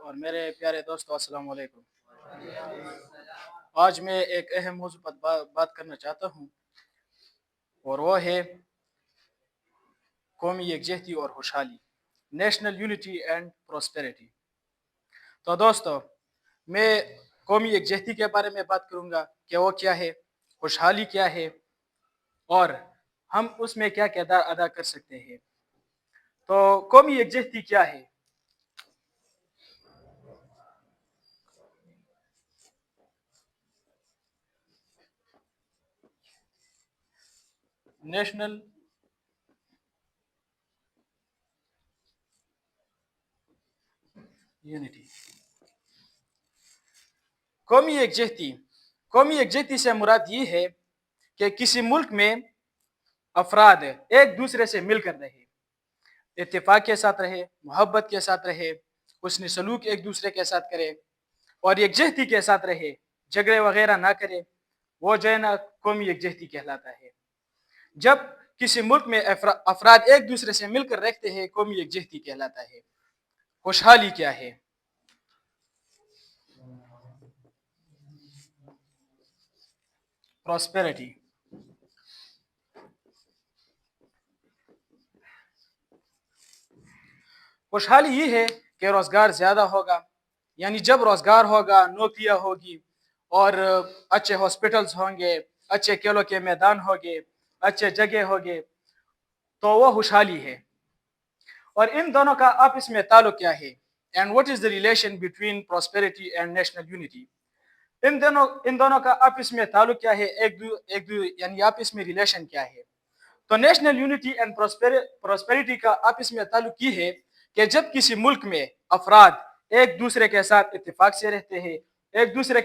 اور میرے پیارے دوستو السلام علیکم۔ آج میں ایک اہم موضوع پر بات کرنا چاہتا ہوں اور وہ ہے قومی یکجہتی اور خوشحالی، نیشنل یونٹی اینڈ پراسپیرٹی۔ تو دوستو، میں قومی یکجہتی کے بارے میں بات کروں گا کہ وہ کیا ہے، خوشحالی کیا ہے اور ہم اس میں کیا کردار ادا کر سکتے ہیں۔ تو قومی یکجہتی کیا ہے؟ نیشنل یونٹی، قومی یکجہتی سے مراد یہ ہے کہ کسی ملک میں افراد ایک دوسرے سے مل کر رہے، اتفاق کے ساتھ رہے، محبت کے ساتھ رہے، حسن سلوک ایک دوسرے کے ساتھ کرے اور یکجہتی کے ساتھ رہے، جھگڑے وغیرہ نہ کرے، وہ جو ہے نا قومی یکجہتی کہلاتا ہے۔ جب کسی ملک میں افراد ایک دوسرے سے مل کر رہتے ہیں، قومی یکجہتی کہلاتا ہے۔ خوشحالی کیا ہے؟ پراسپیرٹی، خوشحالی یہ ہے کہ روزگار زیادہ ہوگا، یعنی جب روزگار ہوگا، نوکریاں ہوگی اور اچھے ہاسپٹلز ہوں گے، اچھے کھیلوں کے میدان ہوں گے، اچھے جگہ ہوں گے، تو وہ خوشحالی ہے۔ اور ان دونوں کا آپس میں تعلق کیا ہے؟ And what is the relation between prosperity and national unity? ان دونوں کا آپس میں تعلق کیا ہے، یعنی آپس میں ریلیشن کیا ہے؟ تو نیشنل یونٹی اینڈ پراسپیرٹی کا آپس میں تعلق یہ ہے کہ جب کسی ملک میں افراد ایک دوسرے کے ساتھ اتفاق سے رہتے ہیں، ایک دوسرے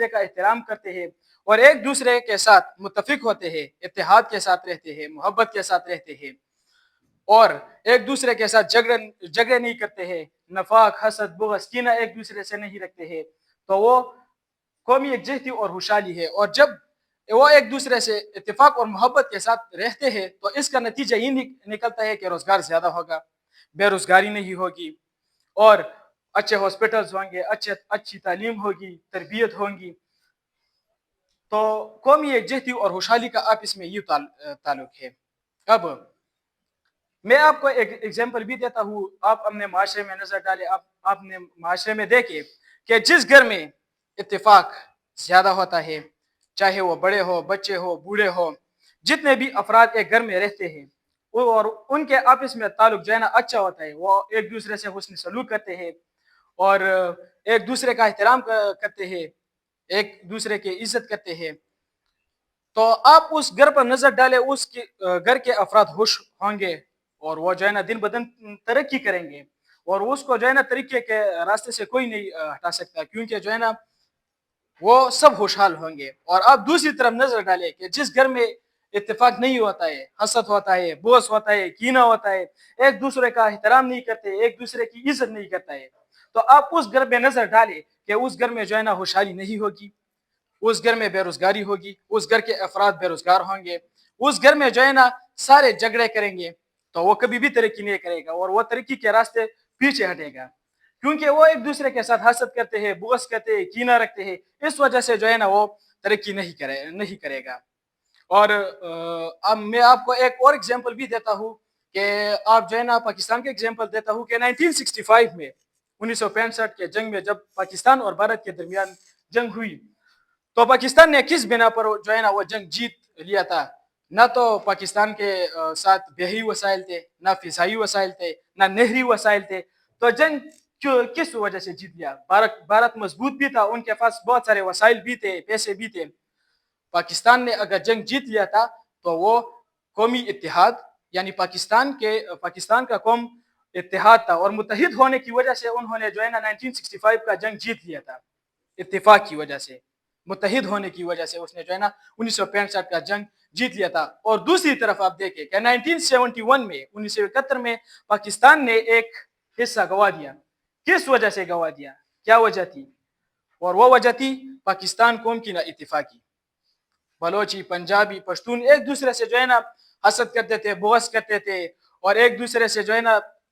کا احترام کرتے ہیں اور ایک دوسرے کے ساتھ متفق ہوتے ہیں، اتحاد کے ساتھ رہتے ہیں، محبت کے ساتھ رہتے ہیں اور ایک دوسرے کے ساتھ جھگڑے نہیں کرتے ہیں، نفاق، حسد، بغض، کینہ ایک دوسرے سے نہیں رکھتے ہیں، تو وہ قومی یکجہتی اور خوشحالی ہے۔ اور جب وہ ایک دوسرے سے اتفاق اور محبت کے ساتھ رہتے ہیں تو اس کا نتیجہ یہ نکلتا ہے کہ روزگار زیادہ ہوگا، بے روزگاری نہیں ہوگی اور اچھے ہاسپٹلز ہوں گے، اچھی تعلیم ہوگی، تربیت ہوں گی۔ تو قومی یکجہتی اور خوشحالی کا آپس میں یہ تعلق ہے۔ اب میں آپ کو ایک ایگزامپل بھی دیتا ہوں، آپ اپنے معاشرے میں نظر ڈالیں، آپ نے معاشرے میں دیکھیں کہ جس گھر میں اتفاق زیادہ ہوتا ہے، چاہے وہ بڑے ہو، بچے ہو، بوڑھے ہو، جتنے بھی افراد ایک گھر میں رہتے ہیں اور ان کے آپس میں تعلق جو ہے نا اچھا ہوتا ہے، وہ ایک دوسرے سے حسن سلوک کرتے ہیں اور ایک دوسرے کا احترام کرتے ہیں، ایک دوسرے کی عزت کرتے ہیں، تو آپ اس گھر پر نظر ڈالیں، اس گھر کے افراد خوش ہوں گے اور وہ جو ہے نا دن بدن ترقی کریں گے اور اس کو جو ہے نا طریقے کے راستے سے کوئی نہیں ہٹا سکتا، کیونکہ جو ہے نا وہ سب خوشحال ہوں گے۔ اور آپ دوسری طرف نظر ڈالیں کہ جس گھر میں اتفاق نہیں ہوتا ہے، حسد ہوتا ہے، بغض ہوتا ہے، کینہ ہوتا ہے، ایک دوسرے کا احترام نہیں کرتے، ایک دوسرے کی عزت نہیں کرتا ہے، تو آپ اس گھر میں نظر ڈالیں کہ اس گھر میں جو ہے نا خوشحالی نہیں ہوگی، اس گھر میں بے روزگاری ہوگی، اس گھر کے افراد بے روزگار ہوں گے، اس گھر میں جو ہے نا سارے جھگڑے کریں گے، تو وہ کبھی بھی ترقی نہیں کرے گا اور وہ ترقی کے راستے پیچھے ہٹے گا، کیونکہ وہ ایک دوسرے کے ساتھ حسد کرتے ہیں، بغض کرتے ہیں، کینہ رکھتے ہیں، اس وجہ سے جو ہے نا وہ ترقی نہیں کرے گا۔ اور اب میں آپ کو ایک اور ایگزامپل بھی دیتا ہوں کہ آپ جو ہے نا پاکستان کے ایگزامپل دیتا ہوں کہ 1965 میں 1965 کے جنگ میں جب پاکستان اور بھارت کے درمیان جنگ ہوئی تو پاکستان نے کس بنا پر جو ہے نا وہ جنگ جیت لیا تھا؟ نہ تو پاکستان کے ساتھ بحری وسائل تھے، نہ فضائی وسائل تھے، نہ نہری وسائل تھے، تو جنگ کس وجہ سے جیت لیا؟ بھارت مضبوط بھی تھا، ان کے پاس بہت سارے وسائل بھی تھے، پیسے بھی تھے۔ پاکستان نے اگر جنگ جیت لیا تھا تو وہ قومی اتحاد، یعنی پاکستان کا قوم اتحاد تھا اور متحد ہونے کی وجہ سے انہوں نے جو ہے نا 1965 کا جنگ جیت لیا تھا، اتفاق کی وجہ سے، متحد ہونے کی وجہ سے اس نے جو ہے نا 1965 کا جنگ جیت لیا تھا۔ اور دوسری طرف آپ دیکھیں کہ 1971 میں پاکستان نے ایک حصہ گوا دیا۔ کس وجہ سے گوا دیا؟ کیا وجہ تھی؟ اور وہ وجہ تھی پاکستان قوم کی نا اتفاقی، بلوچی، پنجابی، پشتون ایک دوسرے سے جو ہے نا حسد کرتے تھے، بغض کرتے تھے اور ایک دوسرے سے جو ہے نا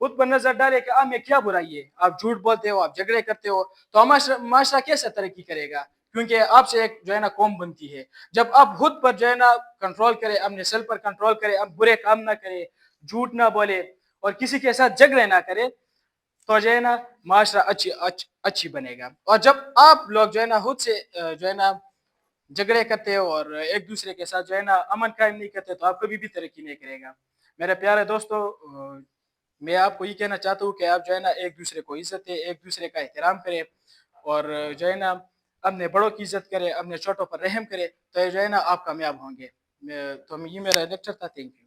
خود پر نظر ڈالے کہ آپ میں کیا برائی ہے. آپ جھوٹ بولتے ہو, آپ جھگڑے کرتے ہو, تو معاشرہ کیسے ترقی کرے گا؟ کیونکہ آپ سے ایک جو ہے نا قوم بنتی ہے. جب آپ خود پر جو ہے نا کنٹرول کرے, اپنے سیل پر کنٹرول کرے, اب برے کام نہ کرے, جھوٹ نہ بولے اور کسی کے ساتھ جھگڑے نہ کرے, تو جو ہے نا معاشرہ اچھی بنے گا. اور جب آپ لوگ جو ہے نا خود سے جو ہے نا جھگڑے کرتے ہو اور ایک دوسرے کے ساتھ جو ہے نا امن قائم نہیں کرتے, تو آپ کبھی بھی ترقی نہیں کرے گا. میرے پیارے دوستو, میں آپ کو یہ کہنا چاہتا ہوں کہ آپ جو ہے نا ایک دوسرے کو عزت دے, ایک دوسرے کا احترام کرے, اور جو ہے نا اپنے بڑوں کی عزت کرے, اپنے چھوٹوں پر رحم کرے, تو یہ جو ہے نا آپ کامیاب ہوں گے. تو یہ میرا لیکچر تھا. Thank you.